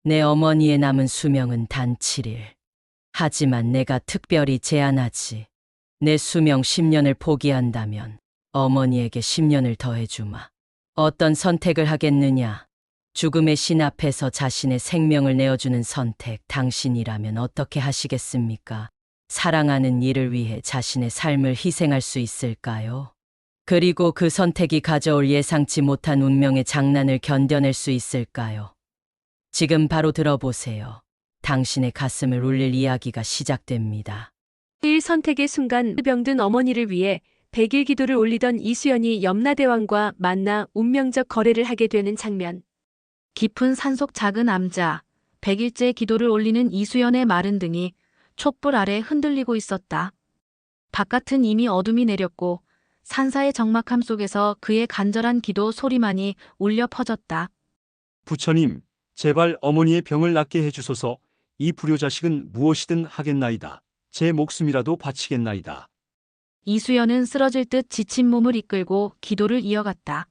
내 어머니의 남은 수명은 단 7일. 하지만 내가 특별히 제안하지. 내 수명 10년을 포기한다면 어머니에게 10년을 더해주마. 어떤 선택을 하겠느냐? 죽음의 신 앞에서 자신의 생명을 내어주는 선택, 당신이라면 어떻게 하시겠습니까? 사랑하는 이를 위해 자신의 삶을 희생할 수 있을까요? 그리고 그 선택이 가져올 예상치 못한 운명의 장난을 견뎌낼 수 있을까요? 지금 바로 들어보세요. 당신의 가슴을 울릴 이야기가 시작됩니다. 일 선택의 순간 병든 어머니를 위해 100일 기도를 올리던 이수연이 염라대왕과 만나 운명적 거래를 하게 되는 장면. 깊은 산속 작은 암자, 100일째 기도를 올리는 이수연의 마른 등이 촛불 아래 흔들리고 있었다. 바깥은 이미 어둠이 내렸고 산사의 적막함 속에서 그의 간절한 기도 소리만이 울려 퍼졌다. 부처님, 제발 어머니의 병을 낫게 해주소서. 이 불효자식은 무엇이든 하겠나이다. 제 목숨이라도 바치겠나이다. 이수연은 쓰러질 듯 지친 몸을 이끌고 기도를 이어갔다.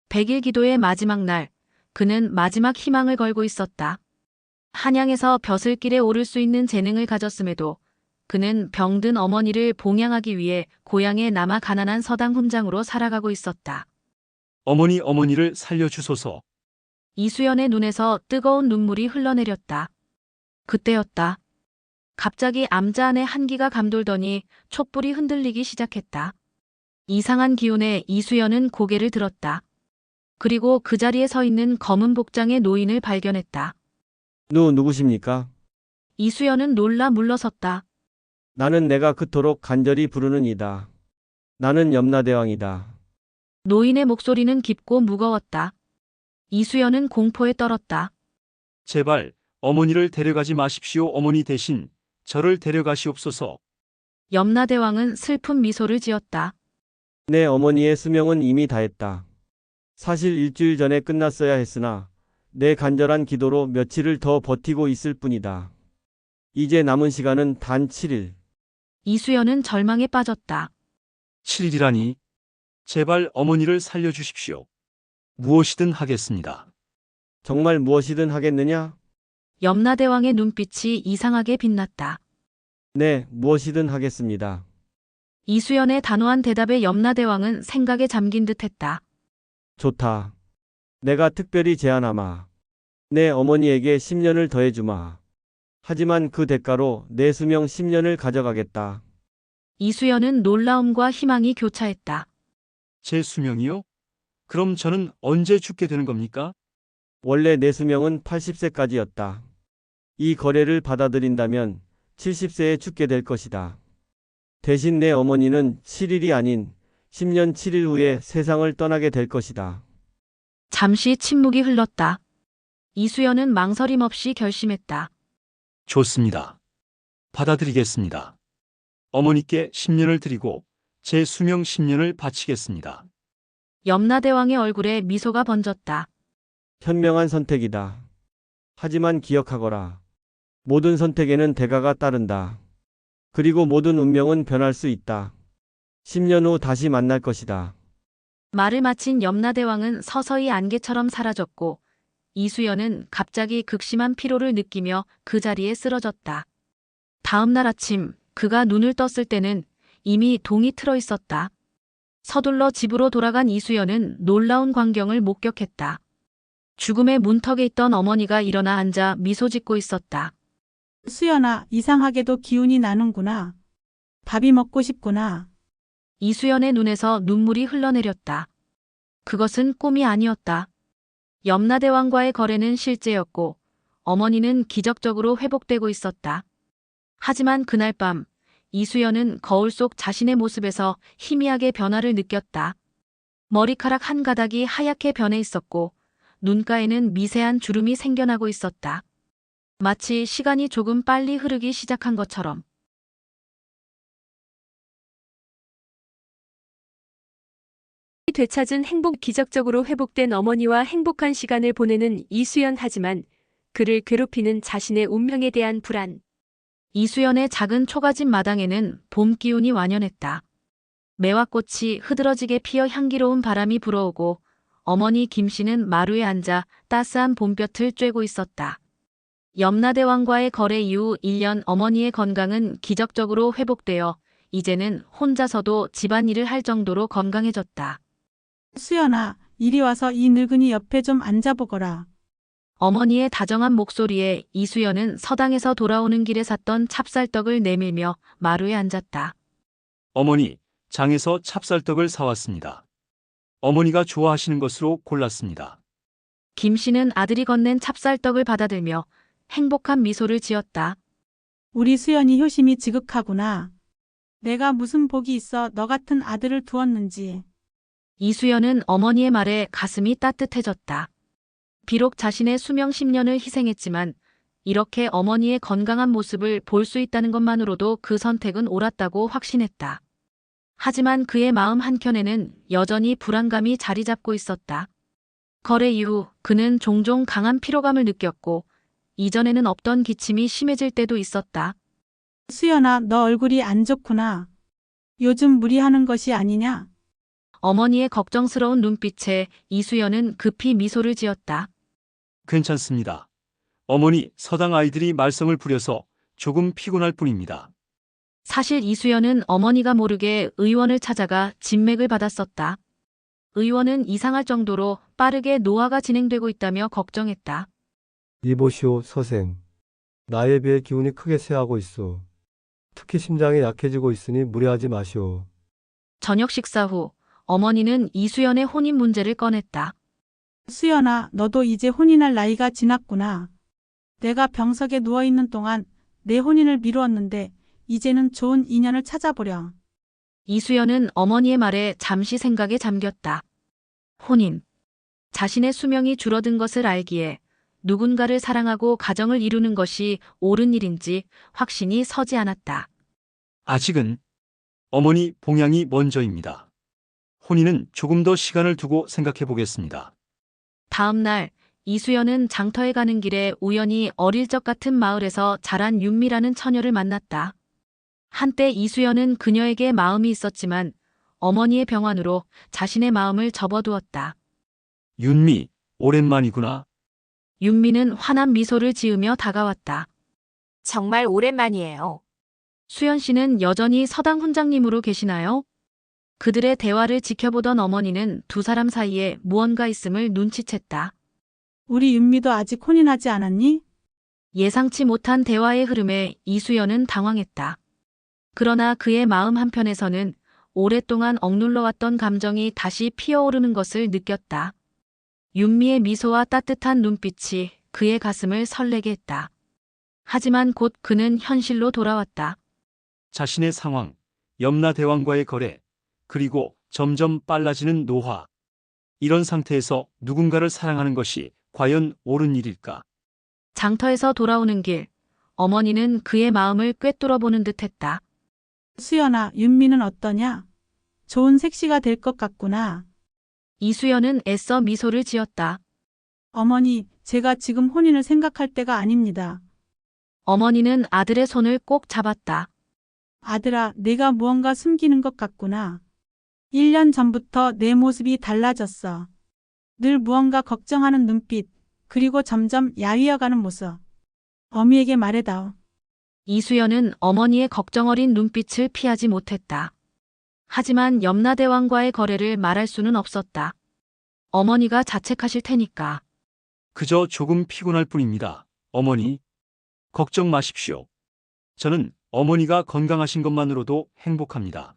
100일 기도의 마지막 날, 그는 마지막 희망을 걸고 있었다. 한양에서 벼슬길에 오를 수 있는 재능을 가졌음에도 그는 병든 어머니를 봉양하기 위해 고향에 남아 가난한 서당 훈장으로 살아가고 있었다. 어머니를 살려주소서. 이수연의 눈에서 뜨거운 눈물이 흘러내렸다. 그때였다. 갑자기 암자 안에 한기가 감돌더니 촛불이 흔들리기 시작했다. 이상한 기운에 이수연은 고개를 들었다. 그리고 그 자리에 서 있는 검은 복장의 노인을 발견했다. 누구십니까? 이수연은 놀라 물러섰다. 나는 내가 그토록 간절히 부르는 이다. 나는 염라대왕이다. 노인의 목소리는 깊고 무거웠다. 이수연은 공포에 떨었다. 제발 어머니를 데려가지 마십시오. 어머니 대신 저를 데려가시옵소서. 염라대왕은 슬픈 미소를 지었다. 내 어머니의 수명은 이미 다했다. 사실 일주일 전에 끝났어야 했으나 내 간절한 기도로 며칠을 더 버티고 있을 뿐이다. 이제 남은 시간은 단 7일. 이수연은 절망에 빠졌다. 7일이라니. 제발 어머니를 살려주십시오. 무엇이든 하겠습니다. 정말 무엇이든 하겠느냐? 염라대왕의 눈빛이 이상하게 빛났다. 네, 무엇이든 하겠습니다. 이수연의 단호한 대답에 염라대왕은 생각에 잠긴 듯했다. 좋다. 내가 특별히 제안하마. 내 어머니에게 10년을 더해주마. 하지만 그 대가로 내 수명 10년을 가져가겠다. 이수연은 놀라움과 희망이 교차했다. 제 수명이요? 그럼 저는 언제 죽게 되는 겁니까? 원래 내 수명은 80세까지였다. 이 거래를 받아들인다면 70세에 죽게 될 것이다. 대신 내 어머니는 7일이 아닌 10년 7일 후에 세상을 떠나게 될 것이다. 잠시 침묵이 흘렀다. 이수연은 망설임 없이 결심했다. 좋습니다. 받아들이겠습니다. 어머니께 10년을 드리고 제 수명 10년을 바치겠습니다. 염라대왕의 얼굴에 미소가 번졌다. 현명한 선택이다. 하지만 기억하거라. 모든 선택에는 대가가 따른다. 그리고 모든 운명은 변할 수 있다. 10년 후 다시 만날 것이다. 말을 마친 염라대왕은 서서히 안개처럼 사라졌고 이수연은 갑자기 극심한 피로를 느끼며 그 자리에 쓰러졌다. 다음 날 아침 그가 눈을 떴을 때는 이미 동이 틀어 있었다. 서둘러 집으로 돌아간 이수연은 놀라운 광경을 목격했다. 죽음의 문턱에 있던 어머니가 일어나 앉아 미소 짓고 있었다. 수연아, 이상하게도 기운이 나는구나. 밥이 먹고 싶구나. 이수연의 눈에서 눈물이 흘러내렸다. 그것은 꿈이 아니었다. 염라대왕과의 거래는 실제였고 어머니는 기적적으로 회복되고 있었다. 하지만 그날 밤 이수연은 거울 속 자신의 모습에서 희미하게 변화를 느꼈다. 머리카락 한 가닥이 하얗게 변해 있었고 눈가에는 미세한 주름이 생겨나고 있었다. 마치 시간이 조금 빨리 흐르기 시작한 것처럼. 되찾은 행복 기적적으로 회복된 어머니와 행복한 시간을 보내는 이수연 하지만 그를 괴롭히는 자신의 운명에 대한 불안. 이수연의 작은 초가집 마당에는 봄 기운이 완연했다. 매화꽃이 흐드러지게 피어 향기로운 바람이 불어오고 어머니 김씨는 마루에 앉아 따스한 봄볕을 쬐고 있었다. 염라대왕과의 거래 이후 1년 어머니의 건강은 기적적으로 회복되어 이제는 혼자서도 집안일을 할 정도로 건강해졌다. 수연아, 이리 와서 이 늙은이 옆에 좀 앉아보거라. 어머니의 다정한 목소리에 이수연은 서당에서 돌아오는 길에 샀던 찹쌀떡을 내밀며 마루에 앉았다. 어머니, 장에서 찹쌀떡을 사왔습니다. 어머니가 좋아하시는 것으로 골랐습니다. 김 씨는 아들이 건넨 찹쌀떡을 받아들며 행복한 미소를 지었다. 우리 수연이 효심이 지극하구나. 내가 무슨 복이 있어 너 같은 아들을 두었는지. 이수연은 어머니의 말에 가슴이 따뜻해졌다. 비록 자신의 수명 10년을 희생했지만 이렇게 어머니의 건강한 모습을 볼 수 있다는 것만으로도 그 선택은 옳았다고 확신했다. 하지만 그의 마음 한켠에는 여전히 불안감이 자리 잡고 있었다. 거래 이후 그는 종종 강한 피로감을 느꼈고 이전에는 없던 기침이 심해질 때도 있었다. 수연아, 너 얼굴이 안 좋구나. 요즘 무리하는 것이 아니냐? 어머니의 걱정스러운 눈빛에 이수연은 급히 미소를 지었다. 괜찮습니다. 어머니, 서당 아이들이 말썽을 부려서 조금 피곤할 뿐입니다. 사실 이수연은 어머니가 모르게 의원을 찾아가 진맥을 받았었다. 의원은 이상할 정도로 빠르게 노화가 진행되고 있다며 걱정했다. 이보시오, 서생. 나에 비해 기운이 크게 쇠하고 있어. 특히 심장이 약해지고 있으니 무리하지 마시오. 저녁 식사 후 어머니는 이수연의 혼인 문제를 꺼냈다. 수연아, 너도 이제 혼인할 나이가 지났구나. 내가 병석에 누워있는 동안 내 혼인을 미루었는데 이제는 좋은 인연을 찾아보렴. 이수연은 어머니의 말에 잠시 생각에 잠겼다. 혼인. 자신의 수명이 줄어든 것을 알기에 누군가를 사랑하고 가정을 이루는 것이 옳은 일인지 확신이 서지 않았다. 아직은 어머니 봉양이 먼저입니다. 혼인은 조금 더 시간을 두고 생각해 보겠습니다. 다음 날 이수연은 장터에 가는 길에 우연히 어릴 적 같은 마을에서 자란 윤미라는 처녀를 만났다. 한때 이수연은 그녀에게 마음이 있었지만 어머니의 병환으로 자신의 마음을 접어두었다. 윤미, 오랜만이구나. 윤미는 환한 미소를 지으며 다가왔다. 정말 오랜만이에요. 수연 씨는 여전히 서당 훈장님으로 계시나요? 그들의 대화를 지켜보던 어머니는 두 사람 사이에 무언가 있음을 눈치챘다. 우리 윤미도 아직 혼인하지 않았니? 예상치 못한 대화의 흐름에 이수연은 당황했다. 그러나 그의 마음 한편에서는 오랫동안 억눌러왔던 감정이 다시 피어오르는 것을 느꼈다. 윤미의 미소와 따뜻한 눈빛이 그의 가슴을 설레게 했다. 하지만 곧 그는 현실로 돌아왔다. 자신의 상황, 염라대왕과의 거래, 그리고 점점 빨라지는 노화. 이런 상태에서 누군가를 사랑하는 것이 과연 옳은 일일까? 장터에서 돌아오는 길, 어머니는 그의 마음을 꿰뚫어보는 듯했다. 수연아, 윤미는 어떠냐? 좋은 색시가 될 것 같구나. 이수연은 애써 미소를 지었다. 어머니, 제가 지금 혼인을 생각할 때가 아닙니다. 어머니는 아들의 손을 꼭 잡았다. 아들아, 내가 무언가 숨기는 것 같구나. 1년 전부터 내 모습이 달라졌어. 늘 무언가 걱정하는 눈빛, 그리고 점점 야위어가는 모습. 어미에게 말해다오. 이수연은 어머니의 걱정 어린 눈빛을 피하지 못했다. 하지만 염라대왕과의 거래를 말할 수는 없었다. 어머니가 자책하실 테니까. 그저 조금 피곤할 뿐입니다. 어머니, 걱정 마십시오. 저는 어머니가 건강하신 것만으로도 행복합니다.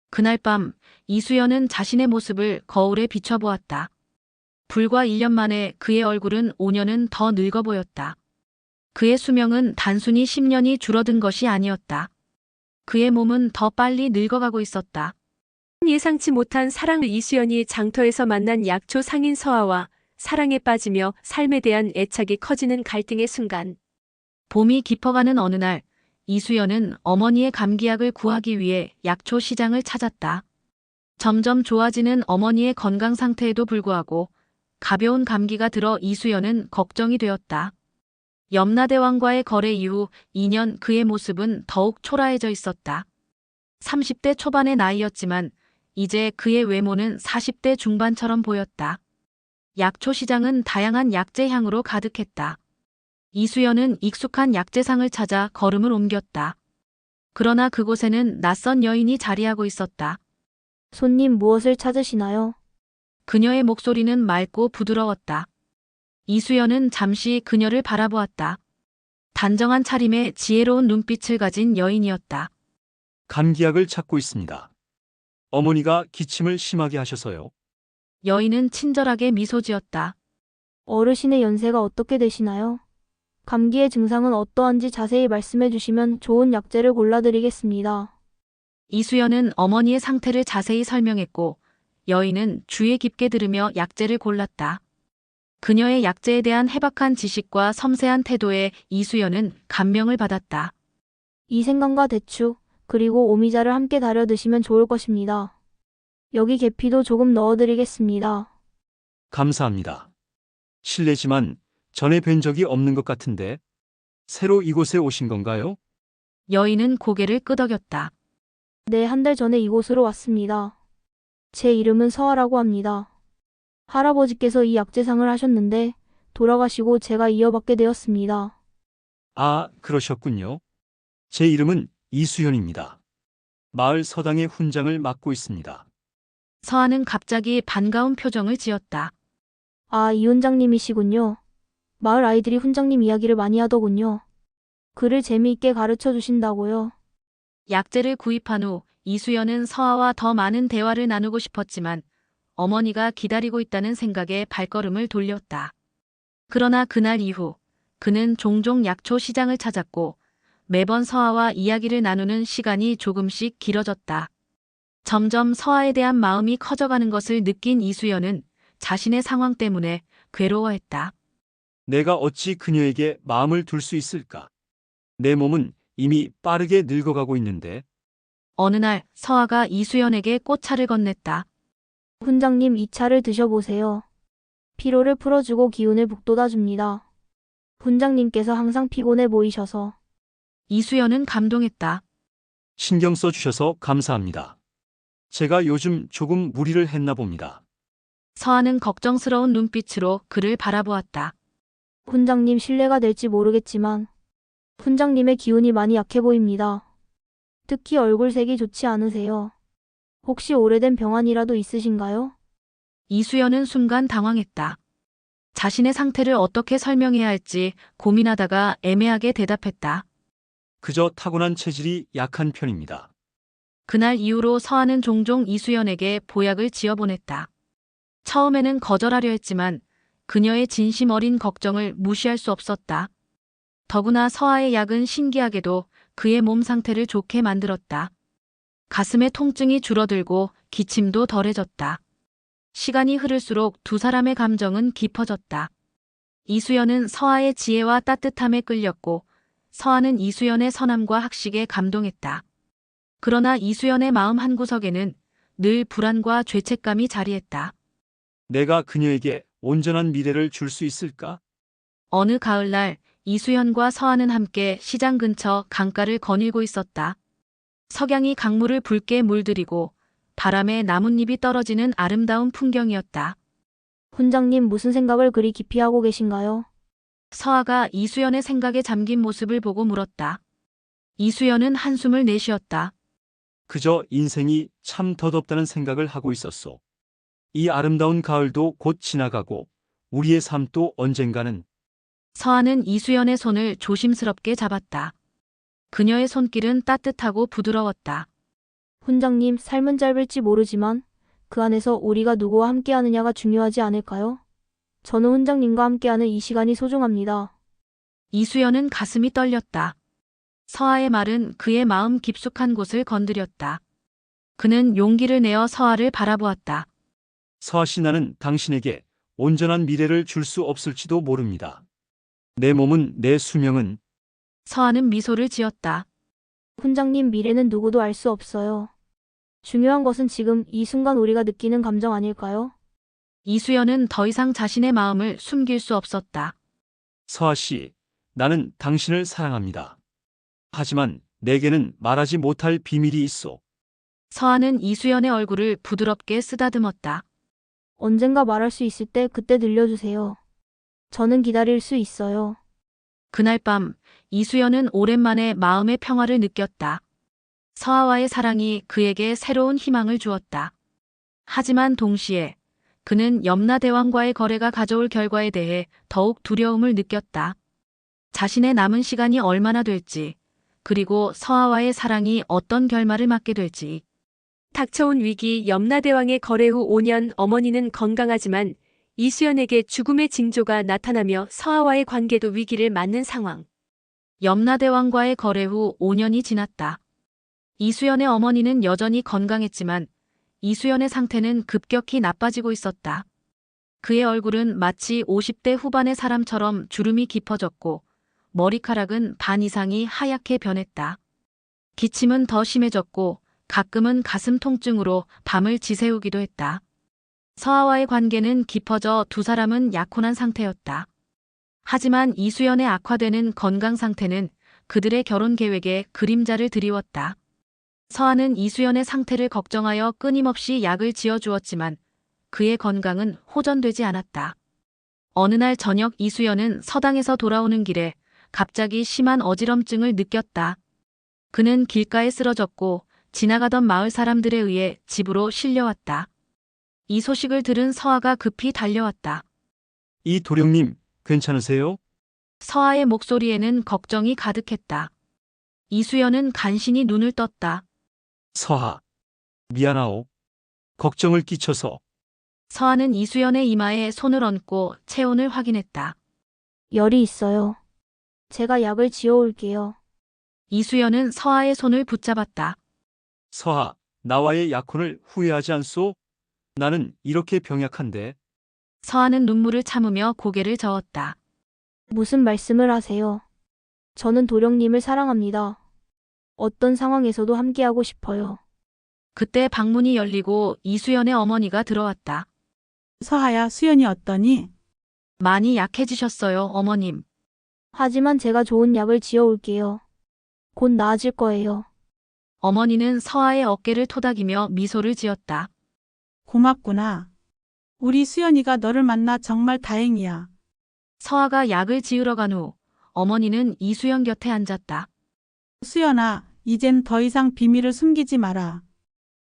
그날 밤 이수연은 자신의 모습을 거울에 비춰보았다. 불과 1년 만에 그의 얼굴은 5년은 더 늙어 보였다. 그의 수명은 단순히 10년이 줄어든 것이 아니었다. 그의 몸은 더 빨리 늙어가고 있었다. 예상치 못한 사랑. 이수연이 장터에서 만난 약초 상인 서아와 사랑에 빠지며 삶에 대한 애착이 커지는 갈등의 순간. 봄이 깊어가는 어느 날 이수연은 어머니의 감기약을 구하기 위해 약초 시장을 찾았다. 점점 좋아지는 어머니의 건강 상태에도 불구하고 가벼운 감기가 들어 이수연은 걱정이 되었다. 염라대왕과의 거래 이후 2년 그의 모습은 더욱 초라해져 있었다. 30대 초반의 나이였지만 이제 그의 외모는 40대 중반처럼 보였다. 약초 시장은 다양한 약재 향으로 가득했다. 이수연은 익숙한 약재상을 찾아 걸음을 옮겼다. 그러나 그곳에는 낯선 여인이 자리하고 있었다. 손님 무엇을 찾으시나요? 그녀의 목소리는 맑고 부드러웠다. 이수연은 잠시 그녀를 바라보았다. 단정한 차림에 지혜로운 눈빛을 가진 여인이었다. 감기약을 찾고 있습니다. 어머니가 기침을 심하게 하셔서요. 여인은 친절하게 미소 지었다. 어르신의 연세가 어떻게 되시나요? 감기의 증상은 어떠한지 자세히 말씀해 주시면 좋은 약재를 골라드리겠습니다. 이수연은 어머니의 상태를 자세히 설명했고 여인은 주의 깊게 들으며 약재를 골랐다. 그녀의 약재에 대한 해박한 지식과 섬세한 태도에 이수연은 감명을 받았다. 이 생강과 대추, 그리고 오미자를 함께 달여 드시면 좋을 것입니다. 여기 계피도 조금 넣어드리겠습니다. 감사합니다. 실례지만 전에 뵌 적이 없는 것 같은데 새로 이곳에 오신 건가요? 여인은 고개를 끄덕였다. 네, 한 달 전에 이곳으로 왔습니다. 제 이름은 서아라고 합니다. 할아버지께서 이 약재상을 하셨는데 돌아가시고 제가 이어받게 되었습니다. 아, 그러셨군요. 제 이름은 이수현입니다. 마을 서당의 훈장을 맡고 있습니다. 서아는 갑자기 반가운 표정을 지었다. 아, 이 훈장님이시군요. 마을 아이들이 훈장님 이야기를 많이 하더군요. 글을 재미있게 가르쳐 주신다고요. 약재를 구입한 후 이수연은 서아와 더 많은 대화를 나누고 싶었지만 어머니가 기다리고 있다는 생각에 발걸음을 돌렸다. 그러나 그날 이후 그는 종종 약초 시장을 찾았고 매번 서아와 이야기를 나누는 시간이 조금씩 길어졌다. 점점 서아에 대한 마음이 커져가는 것을 느낀 이수연은 자신의 상황 때문에 괴로워했다. 내가 어찌 그녀에게 마음을 둘 수 있을까? 내 몸은 이미 빠르게 늙어가고 있는데. 어느 날 서아가 이수연에게 꽃차를 건넸다. 훈장님, 이 차를 드셔보세요. 피로를 풀어주고 기운을 북돋아줍니다. 훈장님께서 항상 피곤해 보이셔서. 이수연은 감동했다. 신경 써주셔서 감사합니다. 제가 요즘 조금 무리를 했나 봅니다. 서아는 걱정스러운 눈빛으로 그를 바라보았다. 훈장님, 신뢰가 될지 모르겠지만 훈장님의 기운이 많이 약해 보입니다. 특히 얼굴색이 좋지 않으세요. 혹시 오래된 병환이라도 있으신가요? 이수연은 순간 당황했다. 자신의 상태를 어떻게 설명해야 할지 고민하다가 애매하게 대답했다. 그저 타고난 체질이 약한 편입니다. 그날 이후로 서아는 종종 이수연에게 보약을 지어보냈다. 처음에는 거절하려 했지만 그녀의 진심 어린 걱정을 무시할 수 없었다. 더구나 서아의 약은 신기하게도 그의 몸 상태를 좋게 만들었다. 가슴의 통증이 줄어들고 기침도 덜해졌다. 시간이 흐를수록 두 사람의 감정은 깊어졌다. 이수연은 서아의 지혜와 따뜻함에 끌렸고 서아는 이수연의 선함과 학식에 감동했다. 그러나 이수연의 마음 한구석에는 늘 불안과 죄책감이 자리했다. 내가 그녀에게 온전한 미래를 줄 수 있을까? 어느 가을날 이수연과 서아는 함께 시장 근처 강가를 거닐고 있었다. 석양이 강물을 붉게 물들이고 바람에 나뭇잎이 떨어지는 아름다운 풍경이었다. 훈장님, 무슨 생각을 그리 깊이 하고 계신가요? 서아가 이수연의 생각에 잠긴 모습을 보고 물었다. 이수연은 한숨을 내쉬었다. 그저 인생이 참 덧없다는 생각을 하고 있었소. 이 아름다운 가을도 곧 지나가고 우리의 삶도 언젠가는. 서아는 이수연의 손을 조심스럽게 잡았다. 그녀의 손길은 따뜻하고 부드러웠다. 훈장님, 삶은 짧을지 모르지만 그 안에서 우리가 누구와 함께하느냐가 중요하지 않을까요? 저는 훈장님과 함께하는 이 시간이 소중합니다. 이수연은 가슴이 떨렸다. 서아의 말은 그의 마음 깊숙한 곳을 건드렸다. 그는 용기를 내어 서아를 바라보았다. 서아 씨, 나는 당신에게 온전한 미래를 줄 수 없을지도 모릅니다. 내 몸은, 내 수명은. 서아는 미소를 지었다. 훈장님, 미래는 누구도 알 수 없어요. 중요한 것은 지금 이 순간 우리가 느끼는 감정 아닐까요? 이수연은 더 이상 자신의 마음을 숨길 수 없었다. 서아 씨, 나는 당신을 사랑합니다. 하지만 내게는 말하지 못할 비밀이 있어. 서아는 이수연의 얼굴을 부드럽게 쓰다듬었다. 언젠가 말할 수 있을 때 그때 들려주세요. 저는 기다릴 수 있어요. 그날 밤 이수연은 오랜만에 마음의 평화를 느꼈다. 서아와의 사랑이 그에게 새로운 희망을 주었다. 하지만 동시에 그는 염라대왕과의 거래가 가져올 결과에 대해 더욱 두려움을 느꼈다. 자신의 남은 시간이 얼마나 될지, 그리고 서아와의 사랑이 어떤 결말을 맞게 될지. 닥쳐온 위기 염라대왕의 거래 후 5년 어머니는 건강하지만 이수연에게 죽음의 징조가 나타나며 서아와의 관계도 위기를 맞는 상황. 염라대왕과의 거래 후 5년이 지났다. 이수연의 어머니는 여전히 건강했지만 이수연의 상태는 급격히 나빠지고 있었다. 그의 얼굴은 마치 50대 후반의 사람처럼 주름이 깊어졌고 머리카락은 반 이상이 하얗게 변했다. 기침은 더 심해졌고 가끔은 가슴 통증으로 밤을 지새우기도 했다. 서아와의 관계는 깊어져 두 사람은 약혼한 상태였다. 하지만 이수연의 악화되는 건강 상태는 그들의 결혼 계획에 그림자를 드리웠다. 서아는 이수연의 상태를 걱정하여 끊임없이 약을 지어주었지만 그의 건강은 호전되지 않았다. 어느 날 저녁 이수연은 서당에서 돌아오는 길에 갑자기 심한 어지럼증을 느꼈다. 그는 길가에 쓰러졌고 지나가던 마을 사람들에 의해 집으로 실려왔다. 이 소식을 들은 서아가 급히 달려왔다. 이 도령님, 괜찮으세요? 서아의 목소리에는 걱정이 가득했다. 이수연은 간신히 눈을 떴다. 서하. 미안하오. 걱정을 끼쳐서. 서아는 이수연의 이마에 손을 얹고 체온을 확인했다. 열이 있어요. 제가 약을 지어올게요. 이수연은 서아의 손을 붙잡았다. 서하, 나와의 약혼을 후회하지 않소? 나는 이렇게 병약한데. 서아는 눈물을 참으며 고개를 저었다. 무슨 말씀을 하세요? 저는 도령님을 사랑합니다. 어떤 상황에서도 함께하고 싶어요. 그때 방문이 열리고 이수연의 어머니가 들어왔다. 서하야, 수연이 어떠니? 많이 약해지셨어요, 어머님. 하지만 제가 좋은 약을 지어올게요. 곧 나아질 거예요. 어머니는 서아의 어깨를 토닥이며 미소를 지었다. 고맙구나. 우리 수연이가 너를 만나 정말 다행이야. 서아가 약을 지으러 간 후 어머니는 이수연 곁에 앉았다. 수연아, 이젠 더 이상 비밀을 숨기지 마라.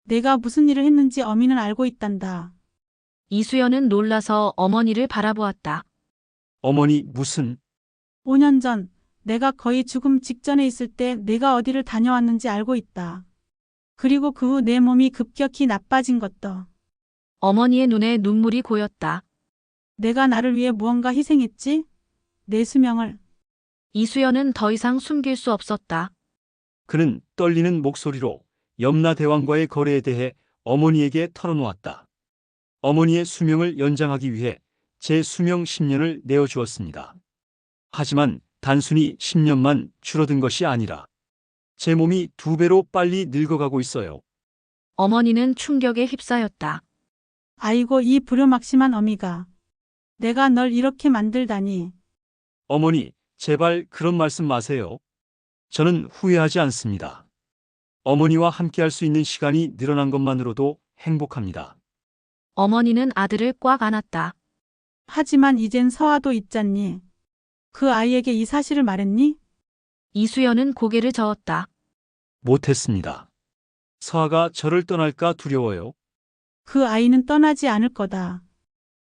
내가 무슨 일을 했는지 어미는 알고 있단다. 이수연은 놀라서 어머니를 바라보았다. 어머니, 무슨. 5년 전 내가 거의 죽음 직전에 있을 때 내가 어디를 다녀왔는지 알고 있다. 그리고 그 후 내 몸이 급격히 나빠진 것도. 어머니의 눈에 눈물이 고였다. 내가 나를 위해 무언가 희생했지? 내 수명을. 이수연은 더 이상 숨길 수 없었다. 그는 떨리는 목소리로 염라대왕과의 거래에 대해 어머니에게 털어놓았다. 어머니의 수명을 연장하기 위해 제 수명 10년을 내어주었습니다. 하지만 단순히 10년만 줄어든 것이 아니라 제 몸이 2배로 빨리 늙어가고 있어요. 어머니는 충격에 휩싸였다. 아이고, 이 불효막심한 어미가. 내가 널 이렇게 만들다니. 어머니, 제발 그런 말씀 마세요. 저는 후회하지 않습니다. 어머니와 함께할 수 있는 시간이 늘어난 것만으로도 행복합니다. 어머니는 아들을 꽉 안았다. 하지만 이젠 서아도 있잖니. 그 아이에게 이 사실을 말했니? 이수연은 고개를 저었다. 못했습니다. 서아가 저를 떠날까 두려워요. 그 아이는 떠나지 않을 거다.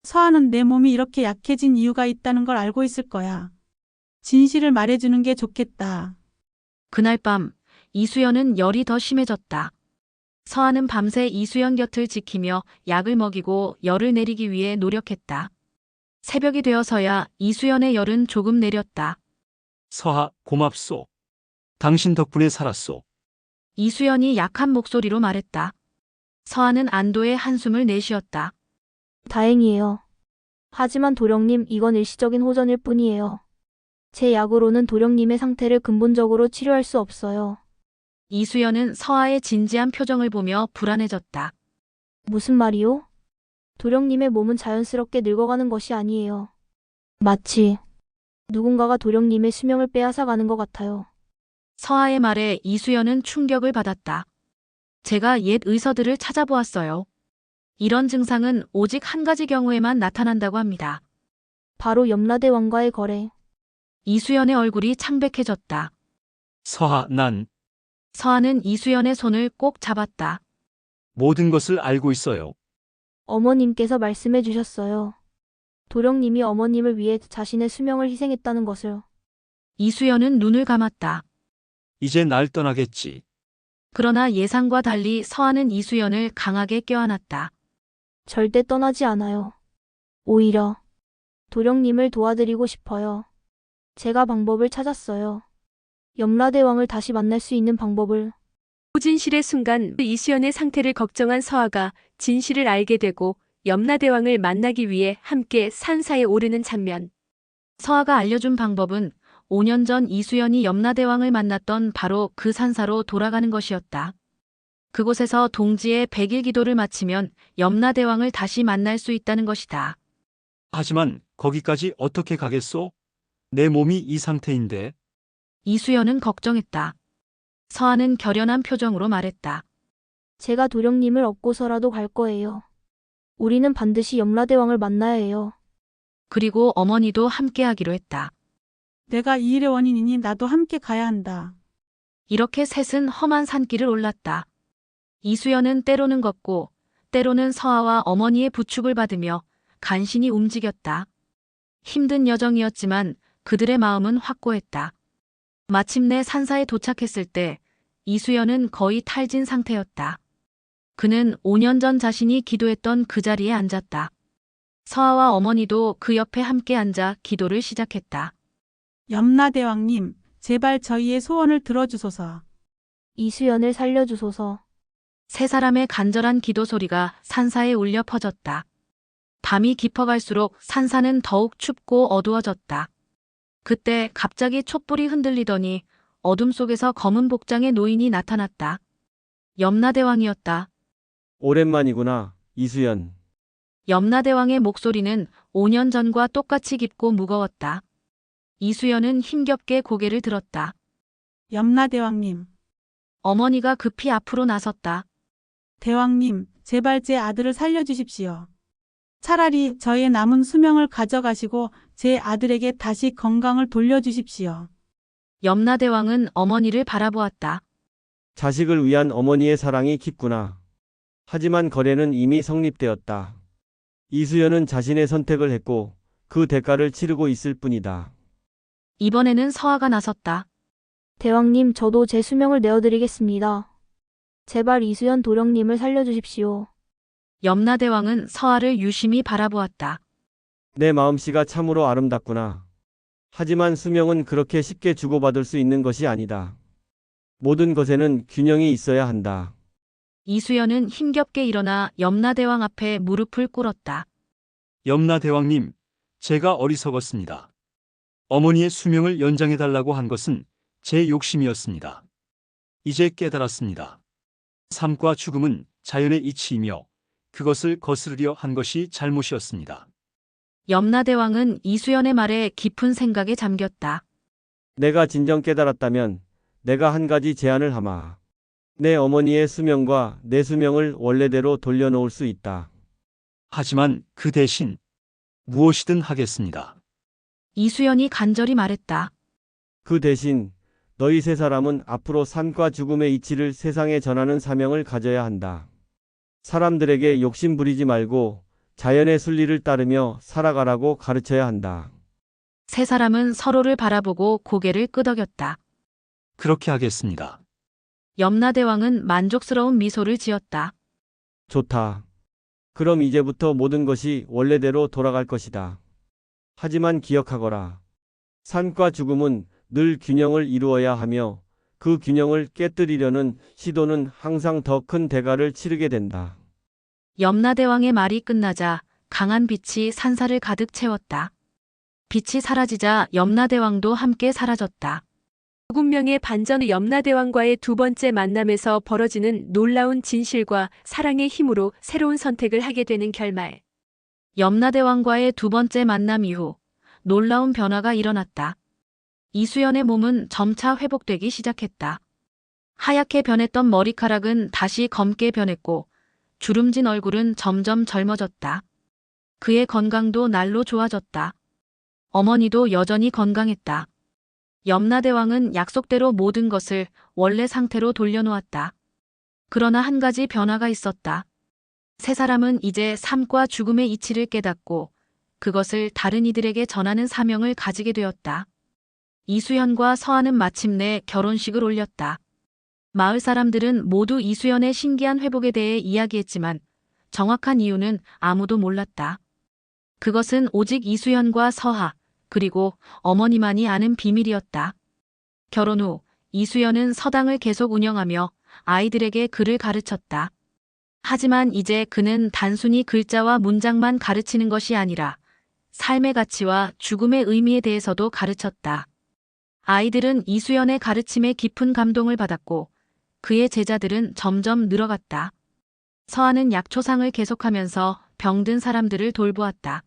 서아는 내 몸이 이렇게 약해진 이유가 있다는 걸 알고 있을 거야. 진실을 말해주는 게 좋겠다. 그날 밤 이수연은 열이 더 심해졌다. 서아는 밤새 이수연 곁을 지키며 약을 먹이고 열을 내리기 위해 노력했다. 새벽이 되어서야 이수연의 열은 조금 내렸다. 서하, 고맙소. 당신 덕분에 살았소. 이수연이 약한 목소리로 말했다. 서아는 안도의 한숨을 내쉬었다. 다행이에요. 하지만 도령님, 이건 일시적인 호전일 뿐이에요. 제 약으로는 도령님의 상태를 근본적으로 치료할 수 없어요. 이수연은 서아의 진지한 표정을 보며 불안해졌다. 무슨 말이요? 도령님의 몸은 자연스럽게 늙어가는 것이 아니에요. 마치 누군가가 도령님의 수명을 빼앗아가는 것 같아요. 서아의 말에 이수연은 충격을 받았다. 제가 옛 의서들을 찾아보았어요. 이런 증상은 오직 한 가지 경우에만 나타난다고 합니다. 바로 염라대왕과의 거래. 이수연의 얼굴이 창백해졌다. 서하, 난 서하는 이수연의 손을 꼭 잡았다. 모든 것을 알고 있어요. 어머님께서 말씀해 주셨어요. 도령님이 어머님을 위해 자신의 수명을 희생했다는 것을. 이수연은 눈을 감았다. 이제 날 떠나겠지. 그러나 예상과 달리 서하는 이수연을 강하게 껴안았다. 절대 떠나지 않아요. 오히려 도령님을 도와드리고 싶어요. 제가 방법을 찾았어요. 염라대왕을 다시 만날 수 있는 방법을. 진실의 순간 이수연의 상태를 걱정한 서하가 진실을 알게 되고 염라대왕을 만나기 위해 함께 산사에 오르는 장면. 서하가 알려준 방법은 5년 전 이수연이 염라대왕을 만났던 바로 그 산사로 돌아가는 것이었다. 그곳에서 동지의 100일 기도를 마치면 염라대왕을 다시 만날 수 있다는 것이다. 하지만 거기까지 어떻게 가겠소? 내 몸이 이 상태인데. 이수연은 걱정했다. 서하는 결연한 표정으로 말했다. 제가 도령님을 업고서라도 갈 거예요. 우리는 반드시 염라대왕을 만나야 해요. 그리고 어머니도 함께하기로 했다. 내가 이 일의 원인이니 나도 함께 가야 한다. 이렇게 셋은 험한 산길을 올랐다. 이수연은 때로는 걷고 때로는 서하와 어머니의 부축을 받으며 간신히 움직였다. 힘든 여정이었지만 그들의 마음은 확고했다. 마침내 산사에 도착했을 때 이수연은 거의 탈진 상태였다. 그는 5년 전 자신이 기도했던 그 자리에 앉았다. 서하와 어머니도 그 옆에 함께 앉아 기도를 시작했다. 염라대왕님, 제발 저희의 소원을 들어주소서. 이수연을 살려주소서. 세 사람의 간절한 기도 소리가 산사에 울려 퍼졌다. 밤이 깊어갈수록 산사는 더욱 춥고 어두워졌다. 그때 갑자기 촛불이 흔들리더니 어둠 속에서 검은 복장의 노인이 나타났다. 염라대왕이었다. 오랜만이구나, 이수연. 염라대왕의 목소리는 5년 전과 똑같이 깊고 무거웠다. 이수연은 힘겹게 고개를 들었다. 염라대왕님, 어머니가 급히 앞으로 나섰다. 대왕님, 제발 제 아들을 살려주십시오. 차라리 저의 남은 수명을 가져가시고 제 아들에게 다시 건강을 돌려주십시오. 염라대왕은 어머니를 바라보았다. 자식을 위한 어머니의 사랑이 깊구나. 하지만 거래는 이미 성립되었다. 이수연은 자신의 선택을 했고 그 대가를 치르고 있을 뿐이다. 이번에는 서하가 나섰다. 대왕님, 저도 제 수명을 내어드리겠습니다. 제발 이수연 도령님을 살려주십시오. 염라대왕은 서하를 유심히 바라보았다. 내 마음씨가 참으로 아름답구나. 하지만 수명은 그렇게 쉽게 주고받을 수 있는 것이 아니다. 모든 것에는 균형이 있어야 한다. 이수연은 힘겹게 일어나 염라대왕 앞에 무릎을 꿇었다. 염라대왕님, 제가 어리석었습니다. 어머니의 수명을 연장해달라고 한 것은 제 욕심이었습니다. 이제 깨달았습니다. 삶과 죽음은 자연의 이치이며 그것을 거스르려 한 것이 잘못이었습니다. 염라대왕은 이수연의 말에 깊은 생각에 잠겼다. 내가 진정 깨달았다면 내가 한 가지 제안을 하마. 내 어머니의 수명과 내 수명을 원래대로 돌려놓을 수 있다. 하지만 그 대신 무엇이든 하겠습니다. 이수연이 간절히 말했다. 그 대신 너희 세 사람은 앞으로 삶과 죽음의 이치를 세상에 전하는 사명을 가져야 한다. 사람들에게 욕심 부리지 말고 자연의 순리를 따르며 살아가라고 가르쳐야 한다. 세 사람은 서로를 바라보고 고개를 끄덕였다. 그렇게 하겠습니다. 염라대왕은 만족스러운 미소를 지었다. 좋다. 그럼 이제부터 모든 것이 원래대로 돌아갈 것이다. 하지만 기억하거라. 삶과 죽음은 늘 균형을 이루어야 하며 그 균형을 깨뜨리려는 시도는 항상 더 큰 대가를 치르게 된다. 염라대왕의 말이 끝나자 강한 빛이 산사를 가득 채웠다. 빛이 사라지자 염라대왕도 함께 사라졌다. 7명의 반전 염라대왕과의 두 번째 만남에서 벌어지는 놀라운 진실과 사랑의 힘으로 새로운 선택을 하게 되는 결말. 염라대왕과의 두 번째 만남 이후 놀라운 변화가 일어났다. 이수연의 몸은 점차 회복되기 시작했다. 하얗게 변했던 머리카락은 다시 검게 변했고 주름진 얼굴은 점점 젊어졌다. 그의 건강도 날로 좋아졌다. 어머니도 여전히 건강했다. 염라대왕은 약속대로 모든 것을 원래 상태로 돌려놓았다. 그러나 한 가지 변화가 있었다. 세 사람은 이제 삶과 죽음의 이치를 깨닫고 그것을 다른 이들에게 전하는 사명을 가지게 되었다. 이수연과 서한은 마침내 결혼식을 올렸다. 마을 사람들은 모두 이수연의 신기한 회복에 대해 이야기했지만 정확한 이유는 아무도 몰랐다. 그것은 오직 이수연과 서하, 그리고 어머니만이 아는 비밀이었다. 결혼 후 이수연은 서당을 계속 운영하며 아이들에게 글을 가르쳤다. 하지만 이제 그는 단순히 글자와 문장만 가르치는 것이 아니라 삶의 가치와 죽음의 의미에 대해서도 가르쳤다. 아이들은 이수연의 가르침에 깊은 감동을 받았고 그의 제자들은 점점 늘어갔다. 서한은 약초상을 계속하면서 병든 사람들을 돌보았다.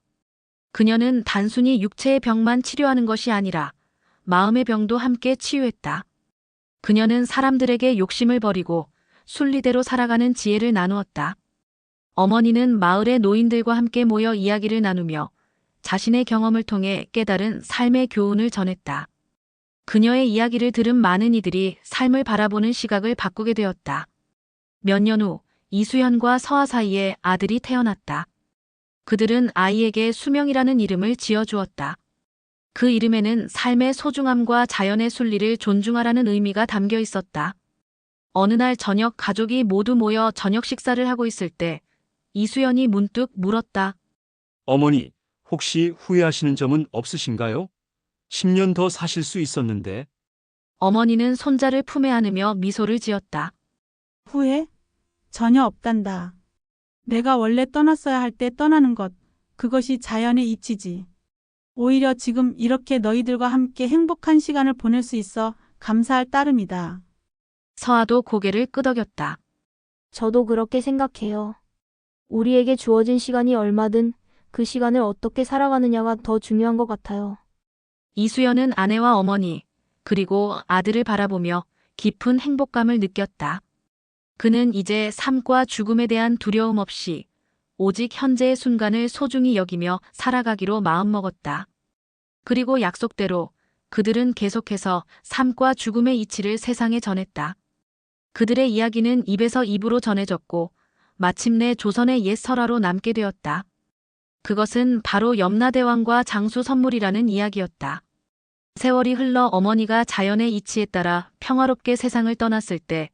그녀는 단순히 육체의 병만 치료하는 것이 아니라 마음의 병도 함께 치유했다. 그녀는 사람들에게 욕심을 버리고 순리대로 살아가는 지혜를 나누었다. 어머니는 마을의 노인들과 함께 모여 이야기를 나누며 자신의 경험을 통해 깨달은 삶의 교훈을 전했다. 그녀의 이야기를 들은 많은 이들이 삶을 바라보는 시각을 바꾸게 되었다. 몇 년 후 이수연과 서하 사이에 아들이 태어났다. 그들은 아이에게 수명이라는 이름을 지어주었다. 그 이름에는 삶의 소중함과 자연의 순리를 존중하라는 의미가 담겨 있었다. 어느 날 저녁 가족이 모두 모여 저녁 식사를 하고 있을 때 이수연이 문득 물었다. 어머니, 혹시 후회하시는 점은 없으신가요? 10년 더 사실 수 있었는데. 어머니는 손자를 품에 안으며 미소를 지었다. 후회? 전혀 없단다. 내가 원래 떠났어야 할 때 떠나는 것, 그것이 자연의 이치지. 오히려 지금 이렇게 너희들과 함께 행복한 시간을 보낼 수 있어 감사할 따름이다. 서하도 고개를 끄덕였다. 저도 그렇게 생각해요. 우리에게 주어진 시간이 얼마든 그 시간을 어떻게 살아가느냐가 더 중요한 것 같아요. 이수연은 아내와 어머니, 그리고 아들을 바라보며 깊은 행복감을 느꼈다. 그는 이제 삶과 죽음에 대한 두려움 없이 오직 현재의 순간을 소중히 여기며 살아가기로 마음먹었다. 그리고 약속대로 그들은 계속해서 삶과 죽음의 이치를 세상에 전했다. 그들의 이야기는 입에서 입으로 전해졌고 마침내 조선의 옛 설화로 남게 되었다. 그것은 바로 염라대왕과 장수 선물이라는 이야기였다. 세월이 흘러 어머니가 자연의 이치에 따라 평화롭게 세상을 떠났을 때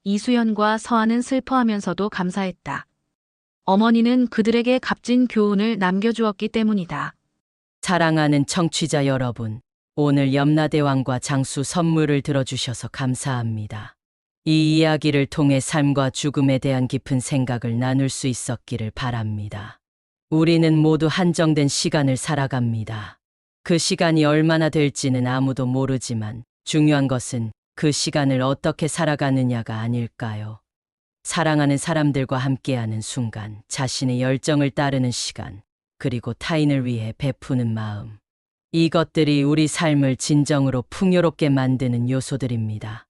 이수연과 서한은 슬퍼하면서도 감사했다. 어머니는 그들에게 값진 교훈을 남겨주었기 때문이다. 사랑하는 청취자 여러분, 오늘 염라대왕과 장수 선물을 들어주셔서 감사합니다. 이 이야기를 통해 삶과 죽음에 대한 깊은 생각을 나눌 수 있었기를 바랍니다. 우리는 모두 한정된 시간을 살아갑니다. 그 시간이 얼마나 될지는 아무도 모르지만 중요한 것은 그 시간을 어떻게 살아가느냐가 아닐까요? 사랑하는 사람들과 함께하는 순간, 자신의 열정을 따르는 시간, 그리고 타인을 위해 베푸는 마음. 이것들이 우리 삶을 진정으로 풍요롭게 만드는 요소들입니다.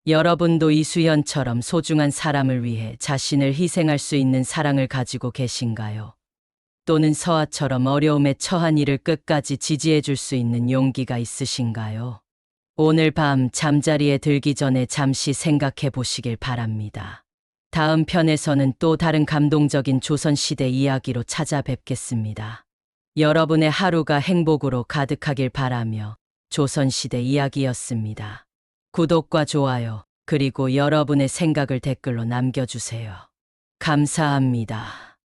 여러분도 이수연처럼 소중한 사람을 위해 자신을 희생할 수 있는 사랑을 가지고 계신가요? 또는 서하처럼 어려움에 처한 이를 끝까지 지지해 줄 수 있는 용기가 있으신가요? 오늘 밤 잠자리에 들기 전에 잠시 생각해 보시길 바랍니다. 다음 편에서는 또 다른 감동적인 조선시대 이야기로 찾아뵙겠습니다. 여러분의 하루가 행복으로 가득하길 바라며 조선시대 이야기였습니다. 구독과 좋아요, 그리고 여러분의 생각을 댓글로 남겨주세요. 감사합니다.